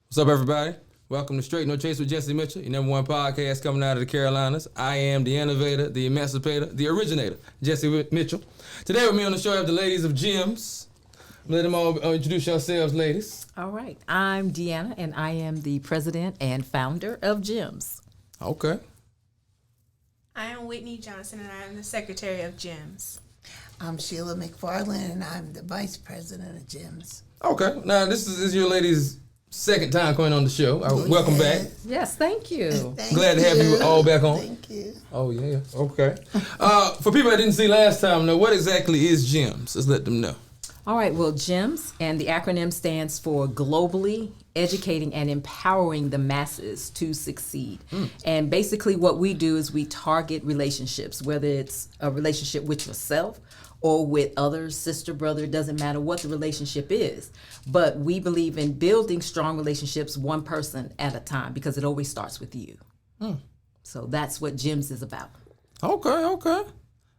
What's up, everybody? Welcome to Strait, No Chase with Jesse Mitchell, your number one podcast coming out of the Carolinas. I am the innovator, the emancipator, the originator, Jesse Mitchell. Today with me on the show I have the ladies of Ge2ms. Let them all introduce yourselves, ladies. All right. I'm Deanna, and I am the president and founder of Ge2ms. Okay. I am Whitney Johnson, and I am the secretary of Ge2ms. I'm Sheila McFarland, and I'm the vice president of Ge2ms. Okay. Now, this is your ladies' second time coming on the show. Welcome back. Yes, thank you. Glad to have you all back on. Thank you. Oh, yeah. Okay. For people that didn't see last time, though, what exactly is Ge2ms? Let's let them know. All right. Well, Ge2ms, and the acronym stands for Globally Educating and Empowering the Masses to Succeed. And basically what we do is we target relationships, whether it's a relationship with yourself or with others, sister, brother, doesn't matter what the relationship is. But we believe in building strong relationships one person at a time because it always starts with you. So that's what Ge2ms is about. Okay.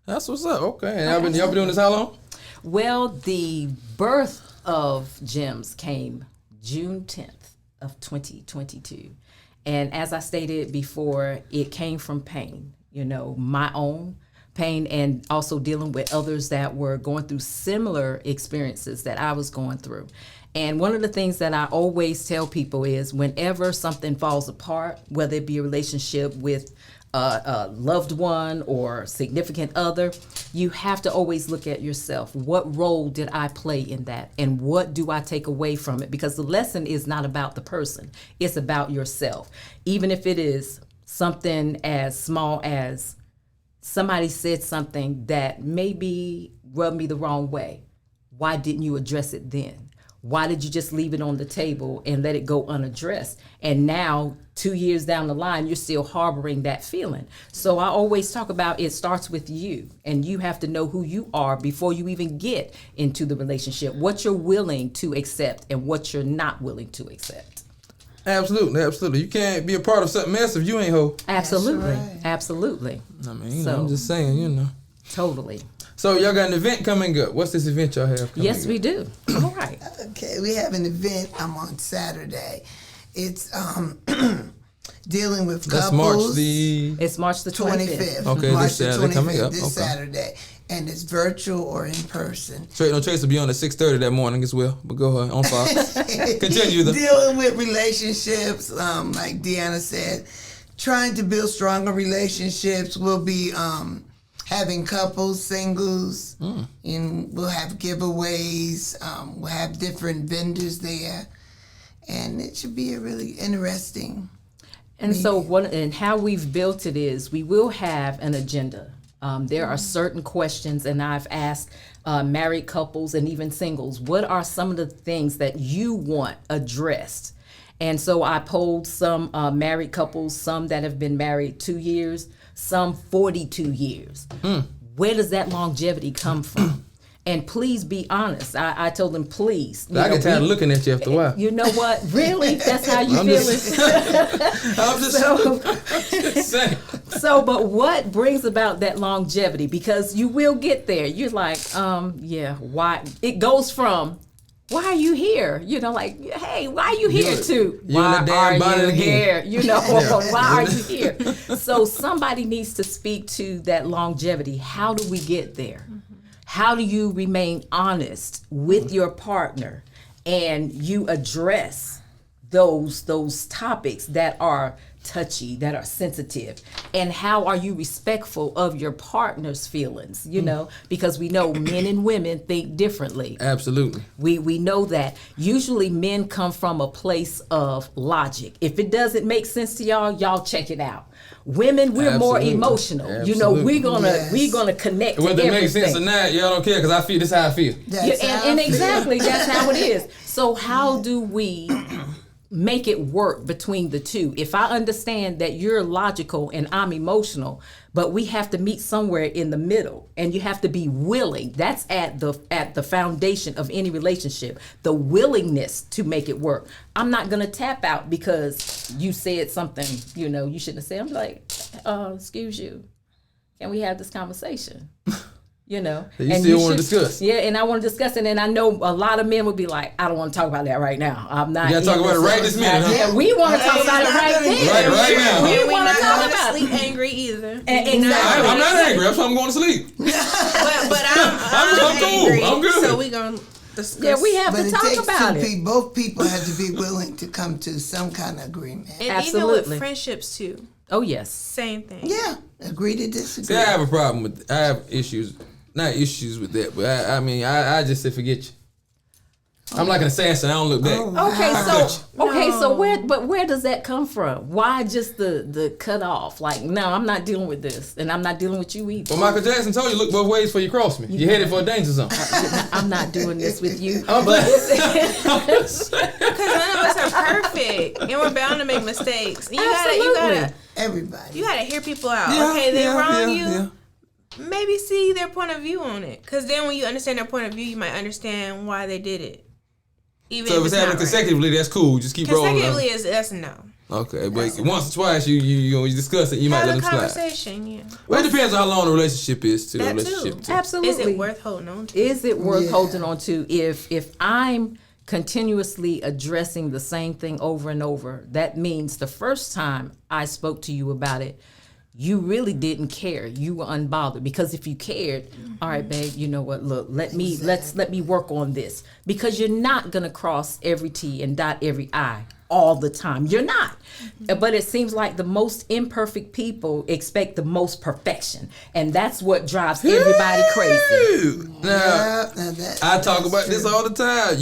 That's what's up. Okay. And y'all been doing this how long? Well, the birth of Ge2ms came June 10th of 2022. And as I stated before, it came from pain, my own pain, and also dealing with others that were going through similar experiences that I was going through. And one of the things that I always tell people is whenever something falls apart, whether it be a relationship with a loved one or significant other, you have to always look at yourself. What role did I play in that? And what do I take away from it? Because the lesson is not about the person. It's about yourself. Even if it is something as small as somebody said something that maybe rubbed me the wrong way. Why didn't you address it then? Why did you just leave it on the table and let it go unaddressed? And now, 2 years down the line, you're still harboring that feeling. So I always talk about it starts with you, and you have to know who you are before you even get into the relationship, what you're willing to accept and what you're not willing to accept. Absolutely. You can't be a part of something else if you ain't whole. Absolutely. Right. Absolutely. I mean, I'm just saying, Totally. So y'all got an event coming up. What's this event y'all have coming Yes, up? we do. All right. Okay, we have an event on Saturday. It's dealing with That's couples. It's March the 25th. Okay, March this Saturday the 25th, coming up. This Okay. Saturday. And it's virtual or in person. Straight No Chase will be on at 6:30 that morning as well. But go ahead, on Fox. Continue though. Dealing with relationships, like Deanna said, trying to build stronger relationships. We'll be having couples, singles, and we'll have giveaways. We'll have different vendors there, and it should be a really interesting. And so and how we've built it is we will have an agenda. There are certain questions, and I've asked married couples and even singles, what are some of the things that you want addressed? And so I polled some married couples, some that have been married 2 years, some 42 years. Where does that longevity come from? And please be honest. I told them, please. I get tired of looking at you after a while. You know what? Really? That's how you feel it? I'm just saying. But what brings about that longevity? Because you will get there. You're like, why? It goes from, why are you here? Hey, why are you here too? Why are you here? Why are you here? So somebody needs to speak to that longevity. How do we get there? How do you remain honest with your partner and you address those topics that are touchy, that are sensitive? And how are you respectful of your partner's feelings, because we know men and women think differently. Absolutely. We know that. Usually men come from a place of logic. If it doesn't make sense to y'all check it out. Women, we're more emotional. Absolutely. We're gonna connect to Whether it everything. makes sense or not, y'all don't care because I feel this is how I feel. And exactly, that's how it is. So how do we make it work between the two? If I understand that you're logical and I'm emotional, but we have to meet somewhere in the middle, and you have to be willing. That's at the foundation of any relationship, the willingness to make it work. I'm not gonna tap out because you said something you shouldn't have said. I'm like, excuse you, can we have this conversation? You know, You still want to discuss? Yeah, and I want to discuss it, and I know a lot of men would be like, "I don't want to talk about that right now. I'm not." You gotta talk about it right this minute, huh? Yeah, we want to talk about it right then. Right now. We And we want not to talk going to about sleep it. angry either. Exactly. I'm not angry. That's why I'm going to sleep. But I'm I'm cool. angry. I'm good. So we gonna discuss. Yeah, we have But to it talk takes about two it. people. Both people have to be willing to come to some kind of agreement. And even Absolutely. with friendships too. Oh yes. Same thing. Yeah, agree to disagree. See, I have a problem with. I have issues. Not issues with that, but I just say forget you. I'm like an assassin. I don't look back. So where does that come from? Why just the cut off? Like, no, I'm not dealing with this, and I'm not dealing with you either. Well, Michael Jackson told you, look both ways before you cross me. You're headed for a danger zone. I'm not doing this with you. Because none of us are perfect, and we're bound to make mistakes. And you gotta Everybody. hear people out. Okay, they wrong you. Maybe see their point of view on it. Because then when you understand their point of view, you might understand why they did it. Even So if it's happening not right. consecutively, that's cool. Just keep rolling. Consecutively, that's a no. Okay, but once or twice you discuss it, you might Have let a them slide. conversation, yeah. Well, it depends on how long the relationship is to the That too. relationship. Too. Absolutely. Is it worth holding on to? Is it worth Yeah. holding on to? If I'm continuously addressing the same thing over and over, that means the first time I spoke to you about it, you really didn't care. You were unbothered. Because if you cared, all right, babe, you know what? Look, let me work on this. Because you're not gonna cross every T and dot every I all the time. You're not. But it seems like the most imperfect people expect the most perfection, and that's what drives everybody crazy. Now, I talk about this all the time.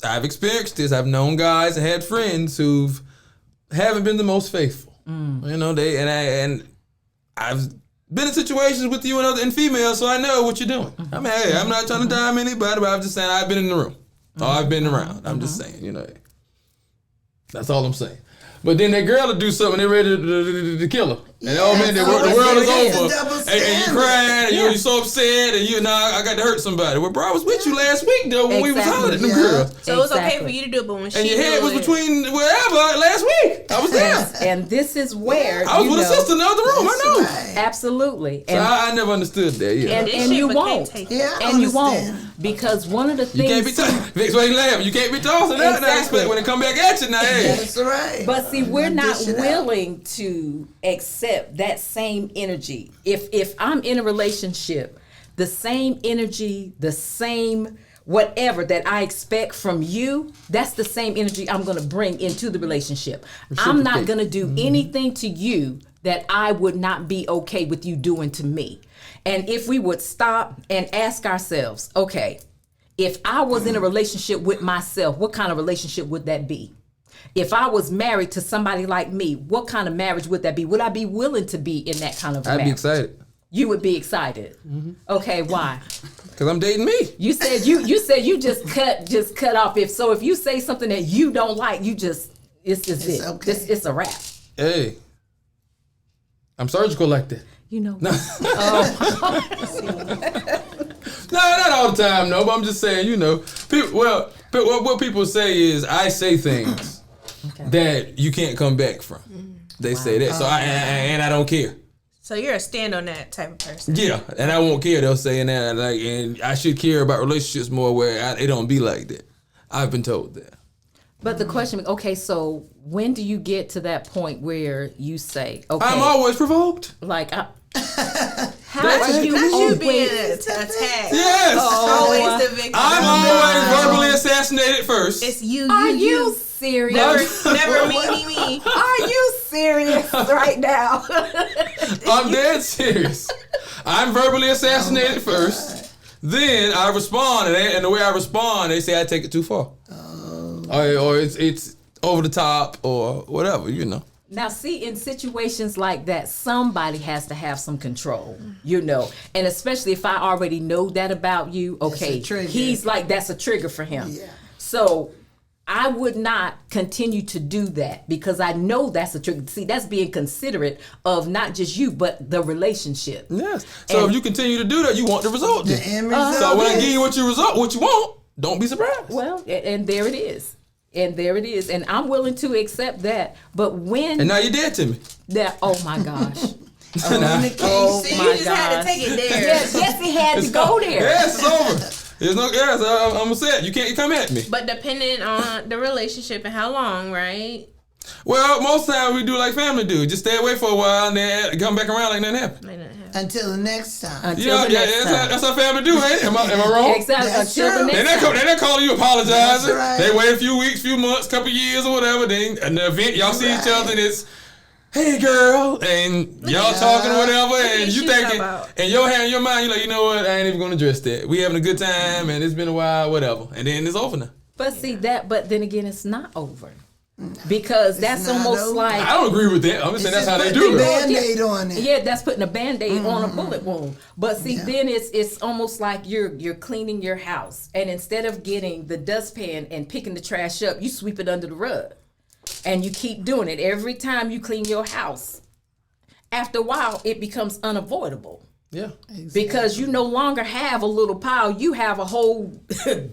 I've experienced this. I've known guys and had friends who've haven't been the most faithful. You know, I've been in situations with you and females, so I know what you're doing. I mean, hey, I'm not trying to dime anybody, but I'm just saying I've been in the room. Or I've been around. I'm just saying, you know. That's all I'm saying. But then that girl will do something, they're ready to kill her. And oh man, the world is over. And you crying, and you're so upset, and I got to hurt somebody. Well, bro, I was with you last week, though, when we was hollering at them girls. So it was okay for you to do it, but when And your head was between wherever last week. I was there. And this is where I was with a sister in the other room, I know. Right. Absolutely. So I never understood that, yeah. And you won't. Yeah, I And you won't. understand. Because one of the You can't be things... Vic's why you laughing. You can't be tossing that. Now expect when it come back at you now. Hey. That's right. But see, we're not Dish it out. willing to accept that same energy. If I'm in a relationship, the same energy, the same whatever that I expect from you, that's the same energy I'm going to bring into the relationship. I'm not going to do anything to you that I would not be okay with you doing to me. And if we would stop and ask ourselves, okay, if I was in a relationship with myself, what kind of relationship would that be? If I was married to somebody like me, what kind of marriage would that be? Would I be willing to be in that kind of marriage? I'd be excited. You would be excited. Okay, why? Because I'm dating me. You said you just cut off. If you say something that you don't like, it's it. okay. It's a wrap. Hey. I'm surgical like that. You know. No. No, not all the time, no. But I'm just saying, you know, what people say is I say things that you can't come back from. They say that, so I don't care. So you're a stand on that type of person. Yeah, and I won't care. They'll say that, and I should care about relationships more where it don't be like that. I've been told that. But the question, okay, so when do you get to that point where you say, okay, I'm always provoked. like, how That's do you That's you being always? attacked. Yes. Always the victim. I'm always verbally assassinated first. It's you. Are you serious? Never me. Are you serious right now? I'm dead serious. I'm verbally assassinated first. Then I respond, and the way I respond, they say I take it too far. Or it's over the top or whatever, you know. Now, see, in situations like that, somebody has to have some control, you know. And especially if I already know that about you, okay, That's a trigger. he's like, that's a trigger for him. Yeah. So I would not continue to do that because I know that's a trigger. See, that's being considerate of not just you, but the relationship. Yes. So And- if you continue to do that, you want the result. The then. end result So when I is- give you what you want, don't be surprised. Well, and there it is. And there it is. And I'm willing to accept that. But when And now you're dead to me. that, oh my gosh. Communication. Oh See, my you just had gosh. to take it there. Yes, he had to go there. Yes, it's over. There's no yes. I'm gonna say it. You can't come at me. But depending on the relationship and how long, right? Well, most times we do like family do. Just stay away for a while and then come back around like nothing happened. Might not happen. Until the next time. Yeah, that's how family do, ain't it? Am I wrong? Exactly. That's Until true. the They're next not, time. they're not calling you apologizing. That's right. They wait a few weeks, few months, couple years or whatever. Then an event, y'all see each other and it's, hey girl, and y'all talking or whatever, and at you you thinking, talk about. and your hand in your mind, you're like, you know what, I ain't even gonna address that. We having a good time and it's been a while, whatever. And then it's over now. But see that, but then again, it's not over. Because that's not almost over. like I don't agree with that. I'm just saying that's how they Put do the it. Band-Aid on it. yeah, that's putting a Band-Aid on a bullet wound. But see, then it's almost like you're cleaning your house, and instead of getting the dustpan and picking the trash up, you sweep it under the rug, and you keep doing it every time you clean your house. After a while, it becomes unavoidable. Yeah. Because you no longer have a little pile, you have a whole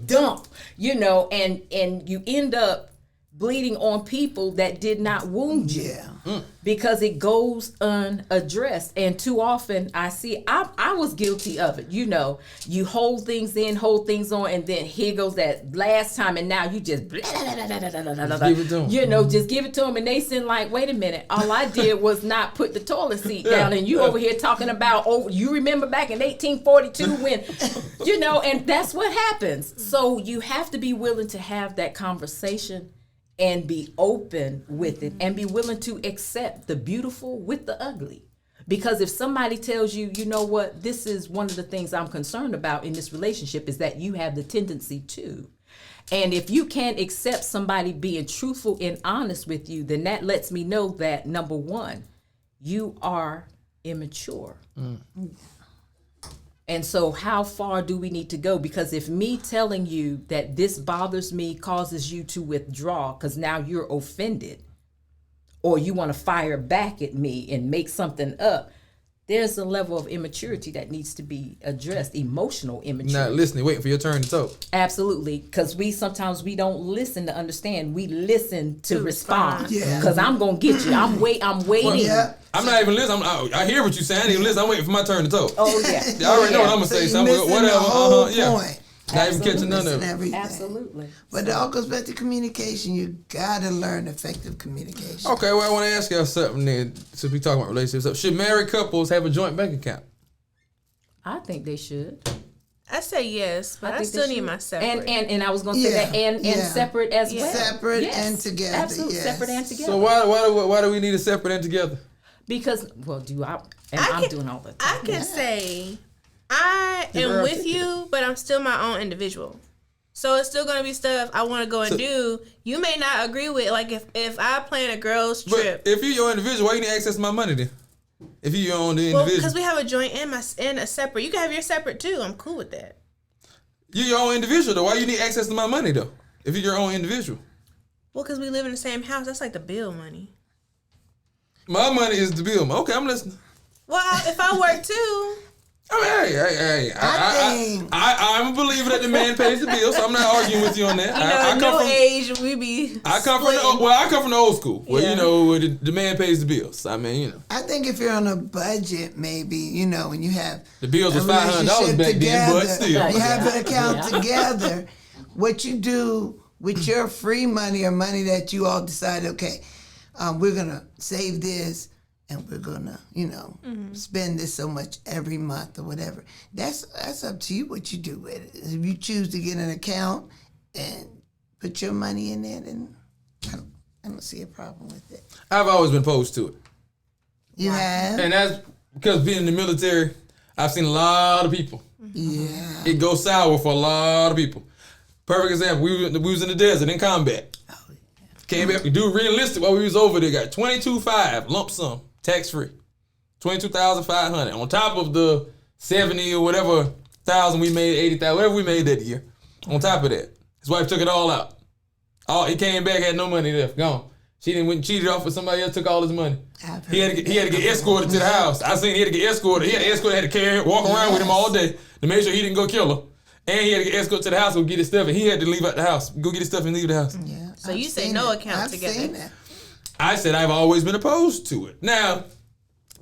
dump, and you end up bleeding on people that did not wound you. Yeah. Because it goes unaddressed. And too often I see, I was guilty of it. You hold things in, hold things on, and then here goes that last time, and now you just Give it to 'em. just give it to them, and they send like, wait a minute, all I did was not put the toilet seat down, and you over here talking about, you remember back in 1842 when, and that's what happens. So you have to be willing to have that conversation and be open with it and be willing to accept the beautiful with the ugly. Because if somebody tells you, you know what, this is one of the things I'm concerned about in this relationship is that you have the tendency to. And if you can't accept somebody being truthful and honest with you, then that lets me know that, number one, you are immature. And so how far do we need to go? Because if me telling you that this bothers me causes you to withdraw because now you're offended, or you want to fire back at me and make something up, there's a level of immaturity that needs to be addressed, emotional immaturity. Not listening, waiting for your turn to talk. Absolutely, because sometimes we don't listen to understand. We listen to respond. Yeah. Because I'm gonna get you. I'm waiting. Yeah. I'm not even listening. I hear what you're saying. I ain't even listen. I'm waiting for my turn to talk. Oh yeah. I already know what I'm gonna So say. you So I'm missing whatever. the whole Yeah. point. Not even catching none of Missing it. everything. Absolutely. But it all goes back to communication. You gotta learn effective communication. Okay, well, I want to ask y'all something then, since we talking about relationships. So should married couples have a joint bank account? I think they should. I say yes, but I think still they need should. my separate. And I was gonna say Yeah, that and yeah. separate as well. Separate Yes, and together, Absolutely, yes. separate and together. So why do we need a separate and together? Because I'm doing all the time. I can say I am with you, but I'm still my own individual. So it's still gonna be stuff I want to go and do. You may not agree with. Like if I plan a girls trip, But if you're your individual, why you need access to my money then? If you're your own well, individual, because we have a joint and a separate. You can have your separate too. I'm cool with that. you're your own individual though. Why you need access to my money though? If you're your own individual, Well, because we live in the same house. That's like the bill money. my money is the bill. Okay, I'm listening. Well, if I work too, Hey, think- I'm a believer that the man pays the bill, so I'm not arguing with you on that. I come from age we be. I come from the old school where where the man pays the bills. I mean, I think if you're on a budget, maybe, and you have the bills was a $500 back relationship then, but together, still. you have an account together. What you do with your free money or money that you all decide, okay, we're gonna save this and we're gonna, spend this so much every month or whatever. That's up to you what you do with it. If you choose to get an account and put your money in there, then I don't see a problem with it. I've always been opposed to it. You have? And that's because being in the military, I've seen a lot of people. Yeah. It goes sour for a lot of people. Perfect example, we was in the desert in combat. Came back, we do realistic while we was over there, got $22,500 lump sum, tax free. $22,500 on top of the 70 or whatever thousand we made, 80,000, whatever we made that year. On top of that, his wife took it all out. He came back, had no money left, gone. She went and cheated off with somebody else, took all his money. He had to get escorted to the house. I seen he had to get escorted. He had to escort, had to carry, walk around with him all day to make sure he didn't go kill her. And he had to get escorted to the house, go get his stuff, and he had to leave out the house. Go get his stuff and leave the house. Yeah. So you say no account together. Seen that. I said I've always been opposed to it. Now,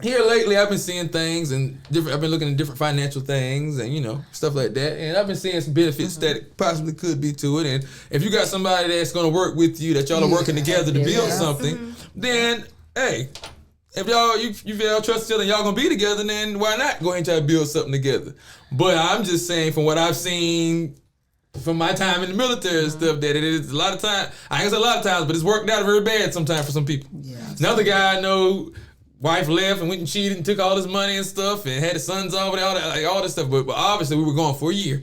here lately, I've been seeing things and different. I've been looking at different financial things and stuff like that. And I've been seeing some benefits that possibly could be to it. And if you got somebody that's going to work with you, that y'all are working together to build something, then hey, if y'all trust each other and y'all gonna be together, then why not go ahead and try to build something together? But I'm just saying, from what I've seen from my time in the military and stuff, that it is a lot of time. I ain't say a lot of times, but it's worked out very bad sometimes for some people. Yeah. Another guy I know. Wife left and went and cheated and took all his money and stuff and had his sons over there, all this stuff. But obviously we were gone for a year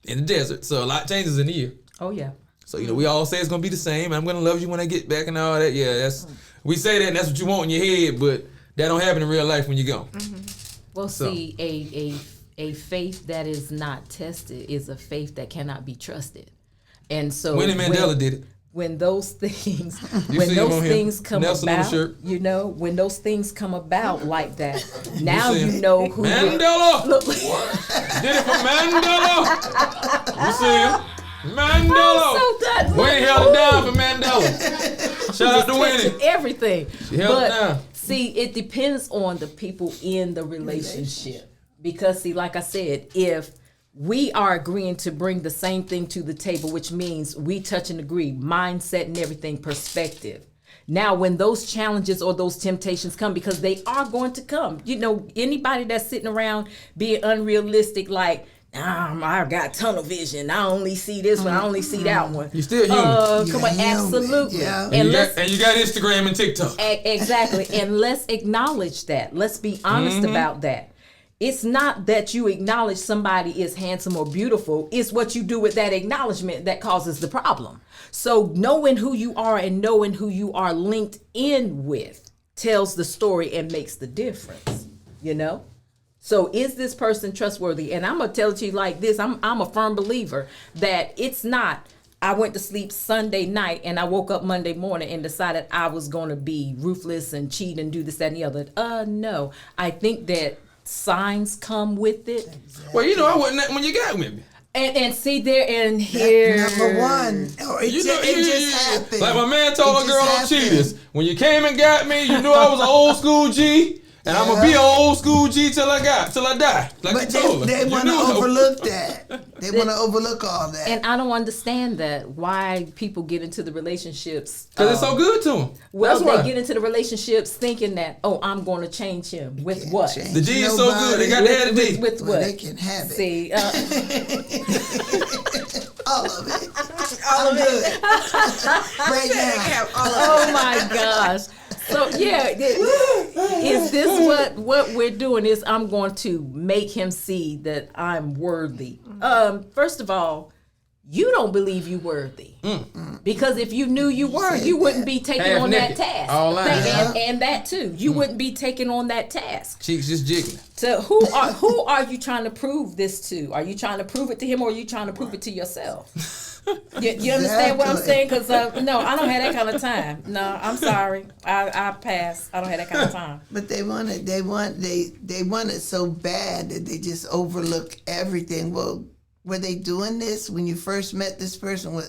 in the desert, so a lot changes in a year. Oh yeah. So we all say it's gonna be the same. I'm gonna love you when I get back and all that. Yeah, we say that and that's what you want in your head, but that don't happen in real life when you go. Well, see, a faith that is not tested is a faith that cannot be trusted, and so Winnie Mandela did it. When those things, come Nelson about, when those things come about like that, now you know who. Mandela did it for Mandela. You see him, Mandela. Winnie held it down for Mandela. Shout out to Winnie. Everything. She held it down. See, it depends on the people in the relationship, because see, like I said, if we are agreeing to bring the same thing to the table, which means we touch and agree, mindset and everything, perspective. Now, when those challenges or those temptations come, because they are going to come, anybody that's sitting around being unrealistic, like, I got tunnel vision, I only see this one, I only see that one. You're still human. Come on, absolutely. Yeah. And you got Instagram and TikTok. Exactly. And let's acknowledge that. Let's be honest about that. It's not that you acknowledge somebody is handsome or beautiful. It's what you do with that acknowledgement that causes the problem. So knowing who you are and knowing who you are linked in with tells the story and makes the difference, So is this person trustworthy? And I'm going to tell it to you like this. I'm a firm believer that it's not, I went to sleep Sunday night and I woke up Monday morning and decided I was going to be ruthless and cheat and do this, that, and the other. No, I think that signs come with it. Exactly. Well, I wasn't that when you got with me. And see there and here. Number one. It just happened. Like my man told a girl on Cheaters, when you came and got me, you knew I was an old school G. And I'm gonna be an old school G till I die. Like but they want to overlook that. They want to overlook all that. And I don't understand that. Why people get into the relationships? Because it's so good to them. Well, they get into the relationships thinking that, I'm going to change him with what? The G is so good. They got to have the D. With what? They can have it. See, all of it. All of it. Right now. Oh my gosh. So yeah, is this what we're doing? Is I'm going to make him see that I'm worthy. First of all, you don't believe you worthy, because if you knew you were, you wouldn't be taking on that task. All and that too, you wouldn't be taking on that task. Cheeks just jiggling. So who are you trying to prove this to? Are you trying to prove it to him, or are you trying to prove it to yourself? You understand what I'm saying? Because no, I don't have that kind of time. No, I'm sorry. I pass. I don't have that kind of time. But they want it so bad that they just overlook everything. Well, were they doing this when you first met this person? Were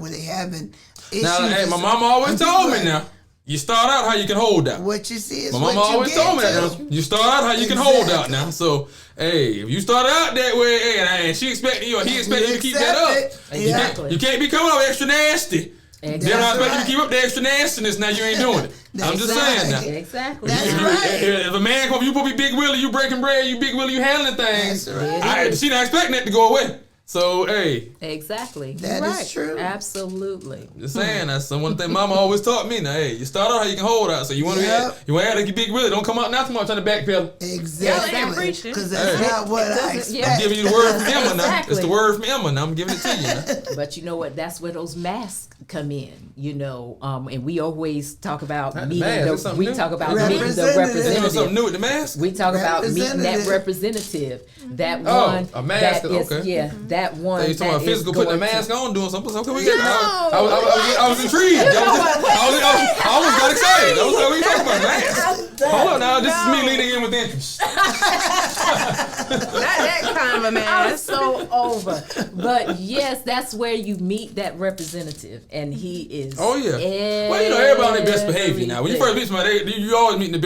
they having issues? Now, hey, my mama always told me now. You start out how you can hold out. What you see is my what mama you always get told me that. to. You start out how you can hold out now. So, hey, if you started out that way, hey, and she expecting you, or he expecting you to keep that up. Exactly. You can't be coming up extra nasty. Exactly. Then I expect you to keep up the extra nastiness. Now you ain't doing it. I'm just saying now. Exactly. That's right. If a man come, you supposed to be Big Willie, you breaking bread, you Big Willie, you handling things. That's right. She not expecting that to go away. So, hey. Exactly. That is true. Absolutely. Just saying, that's one thing Mama always taught me. Now, hey, you start out how you can hold out. So you want to act like you Big Willie. Don't come out now tomorrow trying to backpedal. Exactly. Because that's not what I expect. I'm giving you the word from Emma now. Exactly. It's the word from Emma now. I'm giving it to you now. But you know what? That's where those masks come in. And we always talk about meeting the representative. Something new with the mask. We talk about meeting that representative. That one. A mask. Okay. Yeah, that one. So you talking about physical putting a mask on, doing something? Okay, we get it. No. I was intrigued. I almost got excited. I was like, what are you talking about, mask? Hold on now. This is me leaning in with interest. Not that kind of a I'm mask. so over But yes, that's where you meet that representative, and he is. Oh yeah. Well, you know, everybody on their best behavior now. When you first meet somebody, you always meet the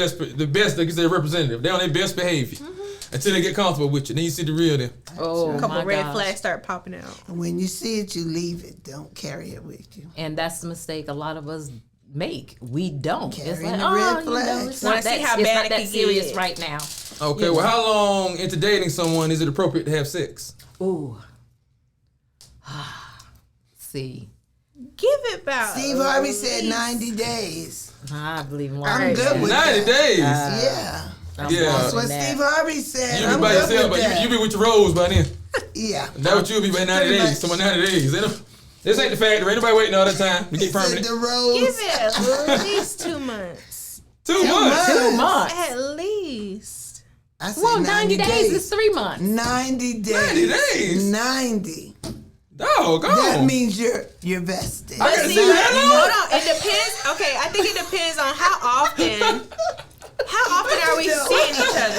best, like you say, representative. They're on their best behavior until they get comfortable with you. Then you see the real them. Oh, A couple my red gosh. flags start popping out. When you see it, you leave it. Don't carry it with you. And that's the mistake a lot of us make. We don't. It's Carrying like, the red it's flags. not Wanna that, see how it's bad not it that could serious get. right now. Okay, well, how long into dating someone is it appropriate to have sex? Ooh. See, Give it about. Steve Harvey said 90 days. I believe in I'm good with 90 that. days. Yeah. Yeah. That's what Steve Harvey said. You be I'm by good yourself, with but that. you be with your rose by then. Yeah. That what you'll be by 90 Pretty days. much. Someone 90 days. This ain't the factory. Ain't nobody waiting all the time to He get said permanent. the rose. Give it at least 2 months. 2 months. 2 months. At least. I said Well, 90 days days. is 3 months. 90 days. 90 days? 90. Dog, That means you're vested. I gotta See, see that hold long? on. It depends. Okay, I think it depends on how often. How often are we seeing each other?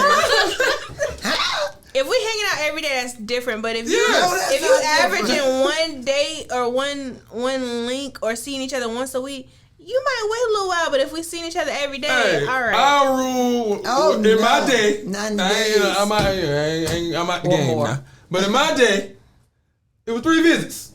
If we hanging out every day, that's different. But if you Yes. if you averaging one date or one link or seeing each other once a week, you might wait a little while. But if we seeing each other every day, Hey, all right. our rule Oh, in no. my day, 90 I ain't, days. I'm out the Or game more. now. But in my day, it was 3 visits.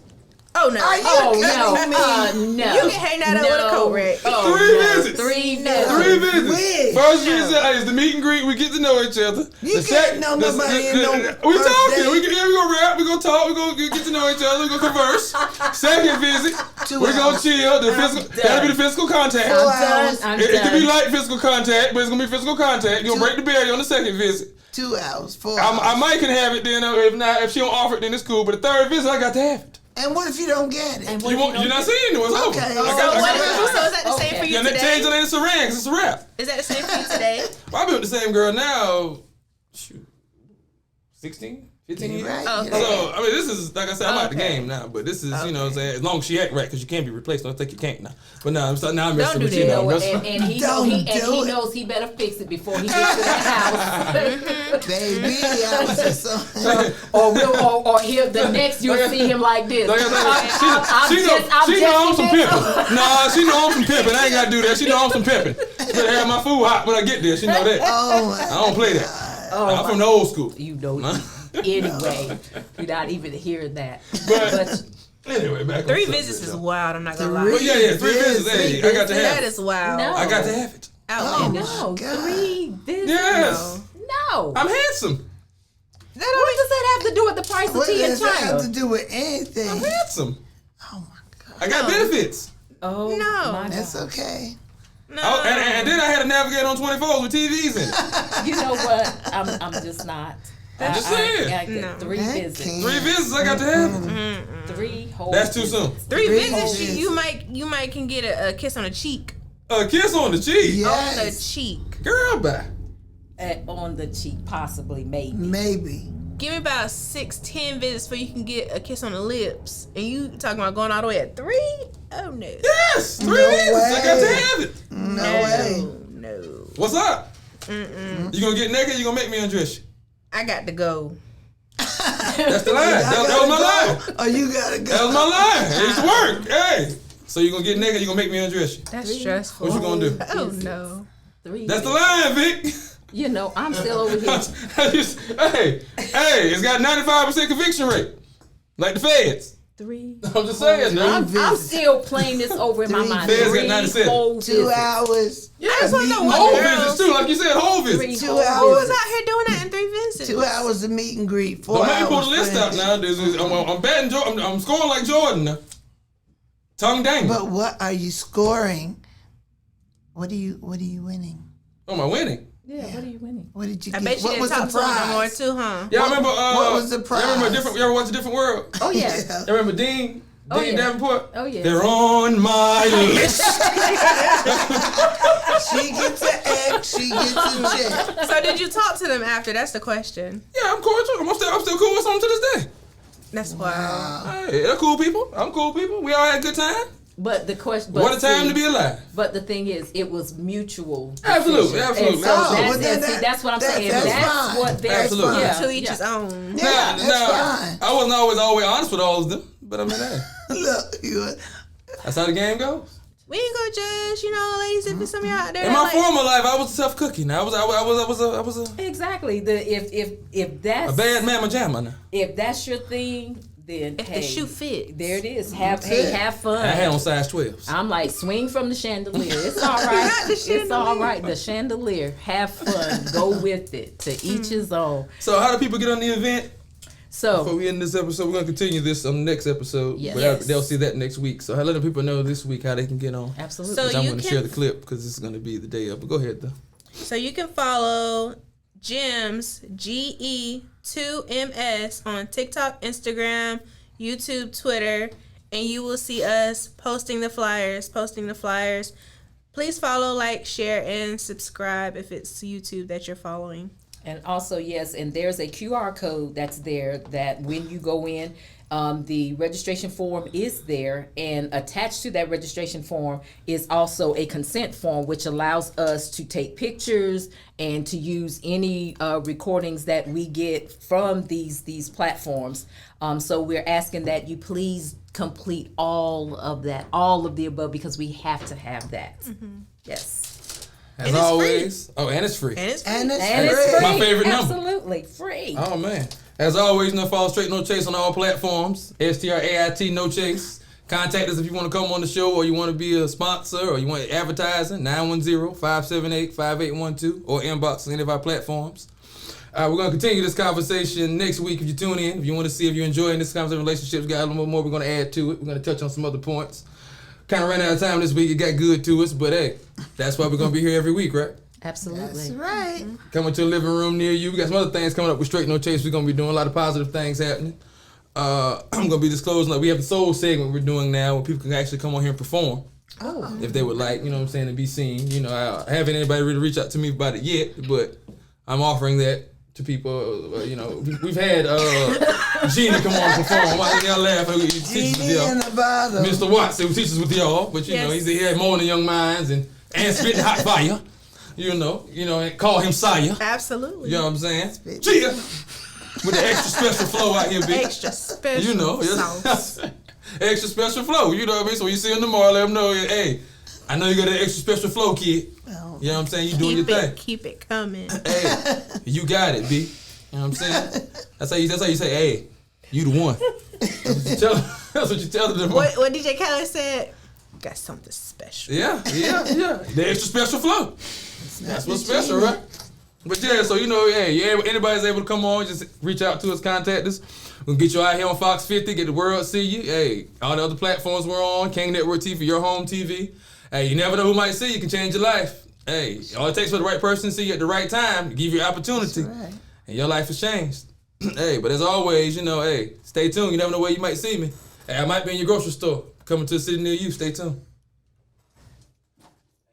Oh no. Are you Oh, kidding me? no. You can hang out with a coat rack. Oh, 3 no. visits. 3 No. visits. 3 visits. When? First visit is the meet and greet. We get to know each other. You can't know nobody in no We first talking. date. We gonna rap. We gonna talk. We gonna get to know each other. We gonna converse. Second visit, 2 we gonna hours. chill. The physical. done. That'll be the physical contact. I'm Done. I'm It could be done. light physical contact, but it's gonna be physical contact. You gonna break the barrier on the second visit. 2 hours, 4 I hours. might can have it then. If not, if she don't offer it, then it's cool. But the third visit, I got to have it. And what if you don't get it? And what You if won't. don't You're not get- seeing it. It's over. Okay. I So got So, what to is, so is that the same Okay. for you Yeah, the today? change on it, it's a ring. 'Cause it's a wrap. Is that the same for you today? Well, I've been with the same girl now. Shoot, 16, 15 years. Right. Okay. So, I mean, this is, like I said, I'm out the Okay. game now, but this is, you know what I'm saying, as long as she act right, because you can't be replaced. Don't think you can't now. But now I'm Don't messing do with that. you You now. know, I'm messing- and he, Don't he do it. knows he better fix it before he gets to that house. Baby, I was just so... or he'll, the next you'll see him like this. Like I said, she know I'm some pimping. Nah, she know I'm some pimping. I ain't got to do that. She know I'm some pimping. Better have my food hot when I get there. She know that. Oh, my I don't play that. I'm from the old school. You know, anyway, without even hearing that. But anyway, back on 3 subject, visits is though. wild. I'm not gonna But lie. yeah, 3 visits. Hey, I got to have That it. is wild. No. I got to have it. Outlandish. No, God. 3 visits. Yes. No. I'm handsome. What does that have to do with the price of What tea in does that have to China? do with I'm anything? handsome. Oh, my God. I got benefits. Oh, No. my That's God. okay. No. Oh, and then I had to navigate on 24s with TVs in it. You know what? I'm just not. I'm just saying. I get No. 3 That visits. can't- 3 visits, I got to have it. 3 whole That's too visits. soon. 3 Three visits, visits. you might can get a kiss on the cheek. A kiss on the cheek. Yes. On the cheek. Girl, bye. On the cheek, possibly, maybe. Maybe. Give me about 6-10 visits before you can get a kiss on the lips. And you talking about going all the way at 3? Oh no. Yes, 3 No visits. I got to way. have it. No way. No. What's up? You gonna get naked? You gonna make me undress you? I got to go. That's the line. That was my line. Oh, you gotta That was go. my line. It used to work. Hey. So you gonna get naked? You gonna make me undress you? That's stressful. What you gonna do? Oh no. 3 That's the visits. line, Vic. You know, I'm still over here. hey, it's got 95% conviction rate, like the feds. 3. I'm just saying, I'm man. still playing this over in my Three mind. visits. 3 Feds got 97. whole 2 visits. hours. Yeah, I just wanna know what whole girls- visits too, like you said, whole 3 visits. 2 whole hours. Who's out here doing that in 3 visits? 2 hours of meet and greet. 4 Don't make me hours. pull the list out friendly. now. I'm batting. I'm scoring like Jordan now. Tongue dang. But what are you scoring? What are you winning? Oh, am I winning? Yeah, what are you winning? What did you I get? bet you What didn't was talk the to him no more prize? too, huh? Y'all remember? What was the Y'all prize? remember different? You ever watch A Different World? Oh, yeah. Yeah. Y'all remember Dean? Oh, Dean yeah. Davenport? Oh, yeah. They're on my list. She gets an X. She gets a check. So did you talk to them after? That's the question. Yeah, I'm cordial. I'm still cool with them to this day. That's wild. Hey, they're cool people. I'm cool people. We all had a good time. But the question, What a time to be alive. But the thing is, it was mutual. Absolutely, decision. absolutely. And so absolutely. that's what I'm saying. That's That's fine. what they're Absolutely. yeah, To each yeah. his own. Yeah, that's fine. I wasn't always honest with all of them, but I mean, hey, Look, that's how the game goes. We ain't gonna judge, ladies, if it's some of y'all out there. In that my like, former life, I was a tough cookie. Now I was a Exactly. If that's bad mamma jamma now. if that's your thing, then if hey, the shoe fits. there it is. That's Have it. fun. I had on size 12s. I'm like, swing from the chandelier. It's all right. The It's all right. The chandelier. Have fun. Go with it. To each his own. So how do people get on the event? Before So we end this episode, we're gonna continue this on the next episode. Yes. But Yes. they'll see that next week. So I let the people know this week how they can get on. absolutely. So Which I'm you gonna can- share the clip because this is gonna be the day of. But go ahead though. So you can follow Ge2ms, Ge2ms on TikTok, Instagram, YouTube, Twitter, and you will see us posting the flyers. Please follow, like, share, and subscribe if it's YouTube that you're following. And also, yes, and there's a QR code that's there that when you go in, the registration form is there, and attached to that registration form is also a consent form, which allows us to take pictures and to use any recordings that we get from these platforms. So we're asking that you please complete all of the above, because we have to have that. Yes. As And it's always. Oh, and it's free. And it's And it's And it's free. free. My favorite number. Absolutely free. Oh man. As always, follow Straight No Chase on all platforms. STRAIT No Chase. Contact us if you want to come on the show or you want to be a sponsor or you want advertising. 910-578-5812 or inbox on any of our platforms. We're going to continue this conversation next week if you tune in. If you want to see if you're enjoying this conversation, relationships, got a little more we're going to add to it. We're going to touch on some other points. Kind of ran out of time this week. It got good to us, but hey, that's why we're going to be here every week, right? Absolutely. That's right. Coming to a living room near you. We got some other things coming up with Straight No Chase. We're going to be doing a lot of positive things happening. I'm going to be disclosing, like, we have the soul segment we're doing now where people can actually come on here and perform. Oh. If they would like, you know what I'm saying, and be seen. I haven't anybody really reach out to me about it yet, but I'm offering that to people. We've had Gina come on and perform. Why y'all laugh? He teaches with Genie y'all. in the bottom. Mr. Watts, who teaches with y'all, but Yes. he's here molding young minds and spitting hot fire. And call him Sire. absolutely You know what I'm saying? Spit. Gia! With the extra special flow out here, bitch. extra special sauce. Extra special flow, you know what I mean? So when you see him tomorrow, let him know, hey, I know you got that extra special flow, kid. Oh. You know what I'm saying? You doing your thing. Keep it coming. Hey, you got it, B. You know what I'm saying? That's how you say, hey, you the one. That's what you tell them. What DJ Khaled said, got something special. Yeah. The extra special flow. That's what's special, right? But yeah, so anybody's able to come on, just reach out to us, contact us. We'll get you out here on Fox 50, get the world see you. Hey, all the other platforms we're on, King Network TV, your home TV. Hey, you never know who might see you, can change your life. Hey, all it takes for the right person to see you at the right time, to give you opportunity. That's right. And your life has changed. Hey, but as always, hey, stay tuned. You never know where you might see me. Hey, I might be in your grocery store, coming to a city near you. Stay tuned.